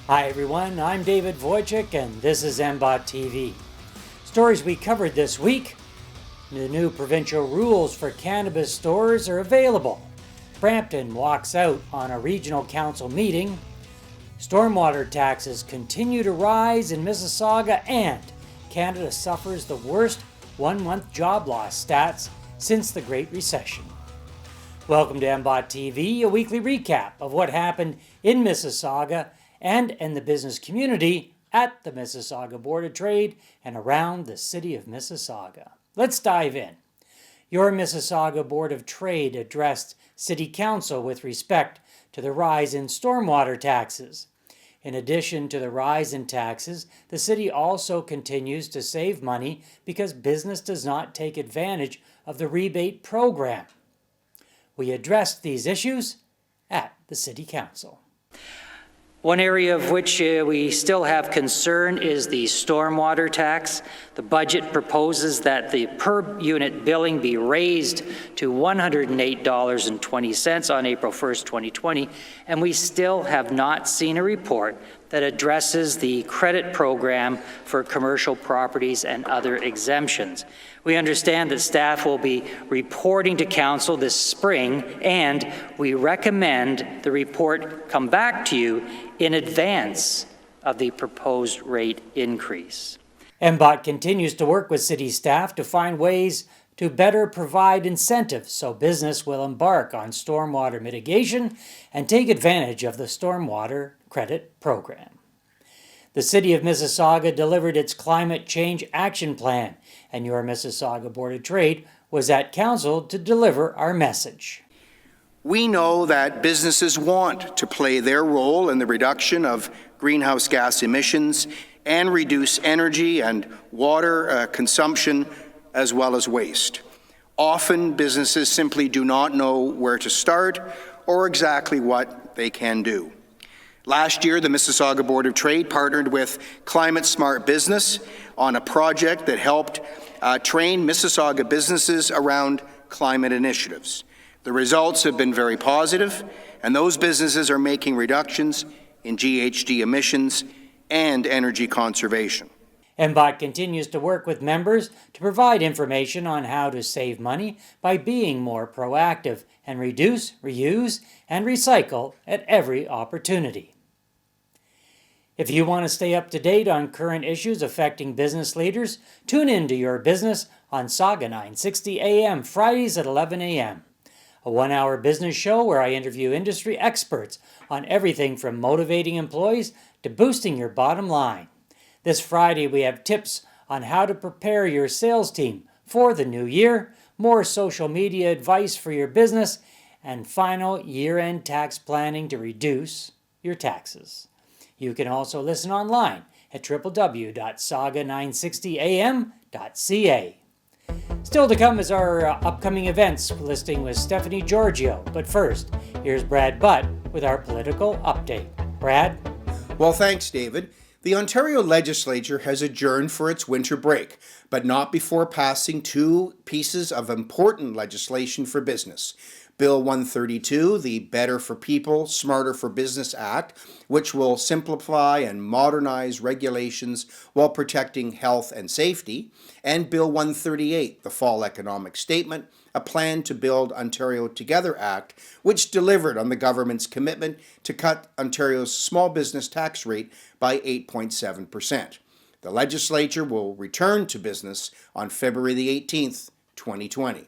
Hi everyone, I'm David Wojcik and this is MBOT TV. Stories we covered this week: the new provincial rules for cannabis stores are available. Brampton walks out on a regional council meeting. Stormwater taxes continue to rise in Mississauga, and Canada suffers the worst one-month job loss stats since the Great Recession. Welcome to MBOT TV, a weekly recap of what happened in Mississauga and in the business community at the Mississauga Board of Trade and around the city of Mississauga. Let's dive in. Your Mississauga Board of Trade addressed City Council with respect to the rise in stormwater taxes. In addition to the rise in taxes, the city also continues to save money because business does not take advantage of the rebate program. We addressed these issues at the City Council. One area of which we still have concern is the stormwater tax. The budget proposes that the per unit billing be raised to $108.20 on April 1st, 2020, and we still have not seen a report that addresses the credit program for commercial properties and other exemptions. We understand that staff will be reporting to Council this spring, and we recommend the report come back to you in advance of the proposed rate increase. MBOT continues to work with city staff to find ways to better provide incentives so business will embark on stormwater mitigation and take advantage of the stormwater credit program. The City of Mississauga delivered its Climate Change Action Plan, and your Mississauga Board of Trade was at Council to deliver our message. We know that businesses want to play their role in the reduction of greenhouse gas emissions and reduce energy and water consumption as well as waste. Often, businesses simply do not know where to start or exactly what they can do. Last year, the Mississauga Board of Trade partnered with Climate Smart Business on a project that helped train Mississauga businesses around climate initiatives. The results have been very positive, and those businesses are making reductions in GHG emissions and energy conservation. MBOT continues to work with members to provide information on how to save money by being more proactive and reduce, reuse, and recycle at every opportunity. If you want to stay up to date on current issues affecting business leaders, tune in to Your Business on Saga 960 AM, Fridays at 11 a.m. A one-hour business show where I interview industry experts on everything from motivating employees to boosting your bottom line. This Friday, we have tips on how to prepare your sales team for the new year, more social media advice for your business, and final year-end tax planning to reduce your taxes. You can also listen online at www.saga960am.ca. Still to come is our upcoming events listing with Stephanie Giorgio. But first, here's Brad Butt with our political update. Brad? Well, thanks, David. The Ontario Legislature has adjourned for its winter break, but not before passing two pieces of important legislation for business. Bill 132, the Better for People, Smarter for Business Act, which will simplify and modernize regulations while protecting health and safety, and Bill 138, the Fall Economic Statement, a plan to build Ontario Together Act, which delivered on the government's commitment to cut Ontario's small business tax rate by 8.7%. The legislature will return to business on February the 18th, 2020.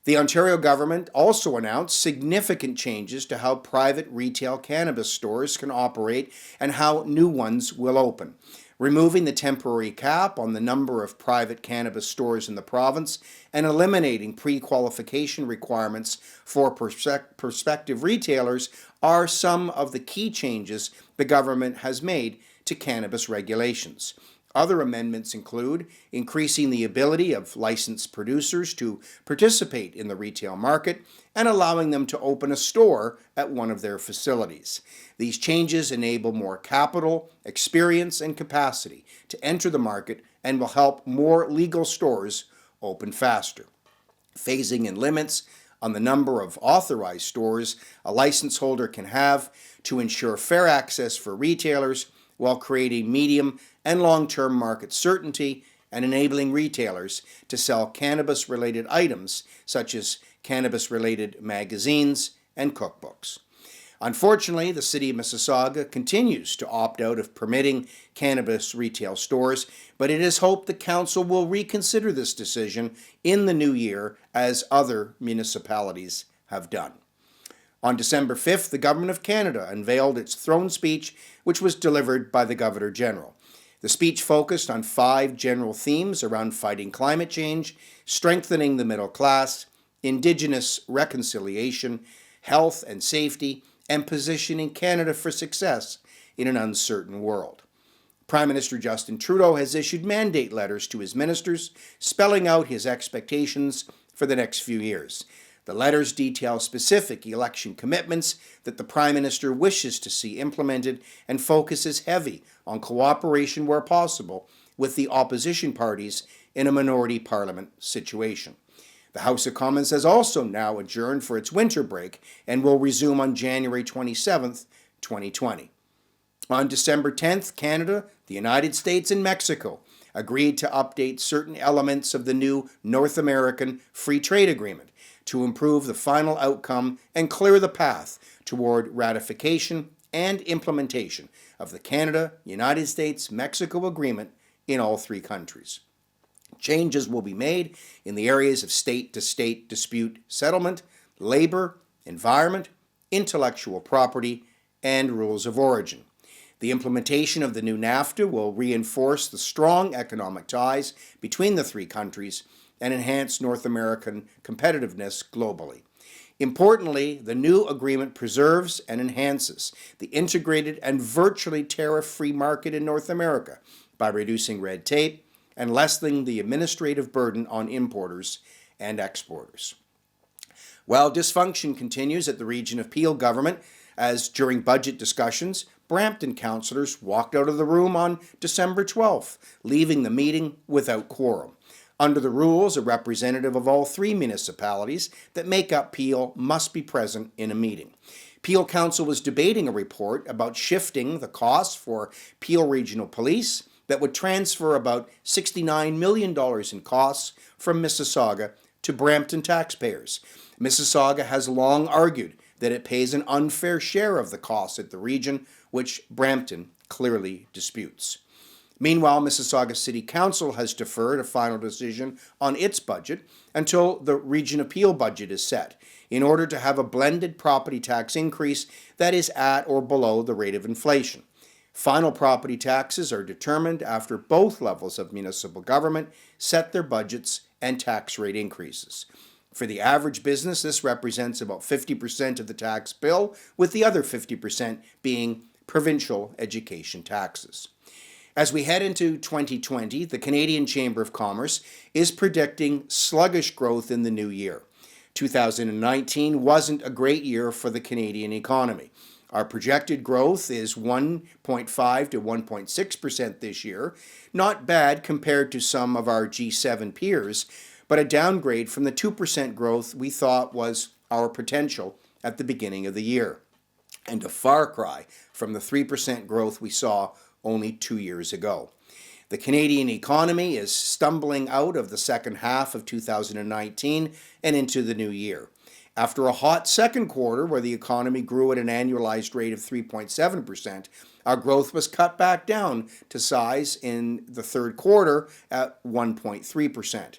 The Ontario government also announced significant changes to how private retail cannabis stores can operate and how new ones will open, removing the temporary cap on the number of private cannabis stores in the province and eliminating pre-qualification requirements for prospective retailers are some of the key changes the government has made to cannabis regulations. Other amendments include increasing the ability of licensed producers to participate in the retail market and allowing them to open a store at one of their facilities. These changes enable more capital, experience, and capacity to enter the market and will help more legal stores open faster. Phasing in limits on the number of authorized stores a license holder can have to ensure fair access for retailers while creating medium and long-term market certainty and enabling retailers to sell cannabis-related items such as cannabis-related magazines and cookbooks. Unfortunately, the City of Mississauga continues to opt out of permitting cannabis retail stores, but it is hoped the Council will reconsider this decision in the new year, as other municipalities have done. On December 5th, the Government of Canada unveiled its throne speech, which was delivered by the Governor-General. The speech focused on 5 general themes around fighting climate change, strengthening the middle class, Indigenous reconciliation, health and safety, and positioning Canada for success in an uncertain world. Prime Minister Justin Trudeau has issued mandate letters to his ministers, spelling out his expectations for the next few years. The letters detail specific election commitments that the Prime Minister wishes to see implemented and focuses heavy on cooperation where possible with the opposition parties in a minority parliament situation. The House of Commons has also now adjourned for its winter break and will resume on January 27, 2020. On December 10th, Canada, the United States, and Mexico agreed to update certain elements of the new North American Free Trade Agreement to improve the final outcome and clear the path toward ratification and implementation of the Canada, United States, Mexico agreement in all 3 countries. Changes will be made in the areas of state-to-state dispute settlement, labor, environment, intellectual property, and rules of origin. The implementation of the new NAFTA will reinforce the strong economic ties between the 3 countries and enhance North American competitiveness globally. Importantly, the new agreement preserves and enhances the integrated and virtually tariff-free market in North America by reducing red tape and lessening the administrative burden on importers and exporters. While dysfunction continues at the Region of Peel government, as during budget discussions, Brampton councillors walked out of the room on December 12th, leaving the meeting without quorum. Under the rules, a representative of all 3 municipalities that make up Peel must be present in a meeting. Peel Council was debating a report about shifting the costs for Peel Regional Police that would transfer about $69 million in costs from Mississauga to Brampton taxpayers. Mississauga has long argued that it pays an unfair share of the costs at the region, which Brampton clearly disputes. Meanwhile, Mississauga City Council has deferred a final decision on its budget until the Region of Peel budget is set, in order to have a blended property tax increase that is at or below the rate of inflation. Final property taxes are determined after both levels of municipal government set their budgets and tax rate increases. For the average business, this represents about 50% of the tax bill, with the other 50% being provincial education taxes. As we head into 2020, the Canadian Chamber of Commerce is predicting sluggish growth in the new year. 2019 wasn't a great year for the Canadian economy. Our projected growth is 1.5 to 1.6% this year, not bad compared to some of our G7 peers, but a downgrade from the 2% growth we thought was our potential at the beginning of the year, and a far cry from the 3% growth we saw only 2 years ago. The Canadian economy is stumbling out of the second half of 2019 and into the new year. After a hot second quarter where the economy grew at an annualized rate of 3.7%, our growth was cut back down to size in the third quarter at 1.3%.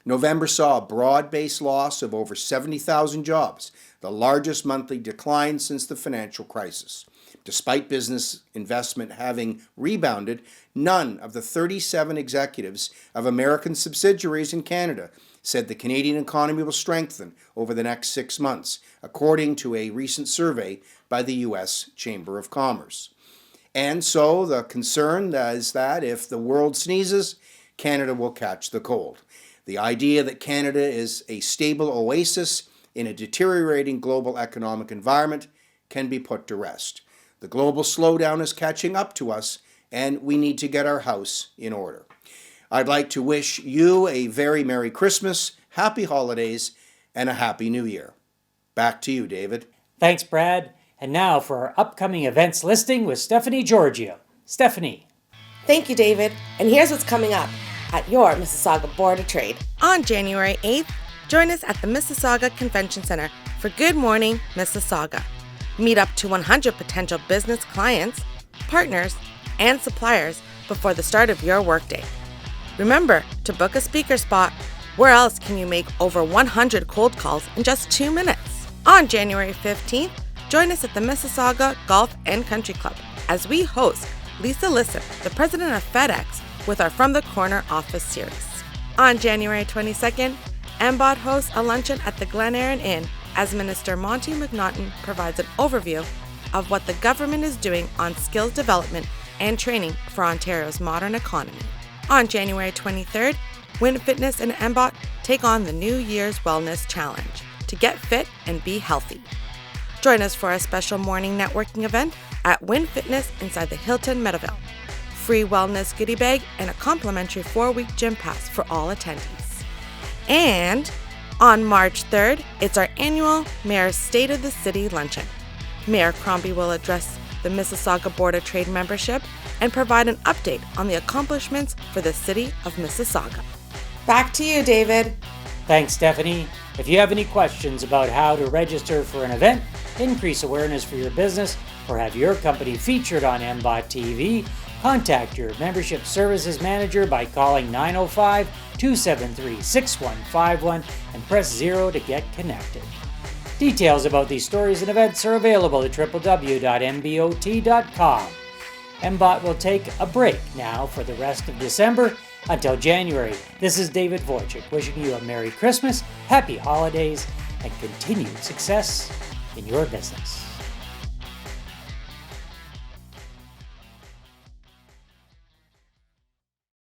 November saw a broad-based loss of over 70,000 jobs, the largest monthly decline since the financial crisis. Despite business investment having rebounded, none of the 37 executives of American subsidiaries in Canada said the Canadian economy will strengthen over the next 6 months, according to a recent survey by the U.S. Chamber of Commerce. And so the concern is that if the world sneezes, Canada will catch the cold. The idea that Canada is a stable oasis in a deteriorating global economic environment can be put to rest. The global slowdown is catching up to us, and we need to get our house in order. I'd like to wish you a very Merry Christmas, Happy Holidays, and a Happy New Year. Back to you, David. Thanks, Brad. And now for our upcoming events listing with Stephanie Giorgio. Stephanie. Thank you, David. And here's what's coming up at your Mississauga Board of Trade. On January 8th, join us at the Mississauga Convention Center for Good Morning Mississauga. Meet up to 100 potential business clients, partners, and suppliers before the start of your workday. Remember to book a speaker spot. Where else can you make over 100 cold calls in just 2 minutes? On January 15th, join us at the Mississauga Golf and Country Club as we host Lisa Lisson, the president of FedEx, with our From the Corner Office series. On January 22nd, MBOT hosts a luncheon at the Glen Erin Inn as Minister Monty McNaughton provides an overview of what the government is doing on skills development and training for Ontario's modern economy. On January 23rd, Win Fitness and MBOT take on the New Year's Wellness Challenge to get fit and be healthy. Join us for a special morning networking event at Win Fitness inside the Hilton Meadowville. Free wellness goodie bag and a complimentary 4-week gym pass for all attendees. And on March 3rd, it's our annual Mayor's State of the City Luncheon. Mayor Crombie will address the Mississauga Board of Trade membership and provide an update on the accomplishments for the City of Mississauga. Back to you, David. Thanks, Stephanie. If you have any questions about how to register for an event, increase awareness for your business, or have your company featured on MBOT TV, contact your membership services manager by calling 905-273-6151 and press 0 to get connected. Details about these stories and events are available at www.mbot.com. MBOT will take a break now for the rest of December until January. This is David Wojcik wishing you a Merry Christmas, Happy Holidays, and continued success in your business.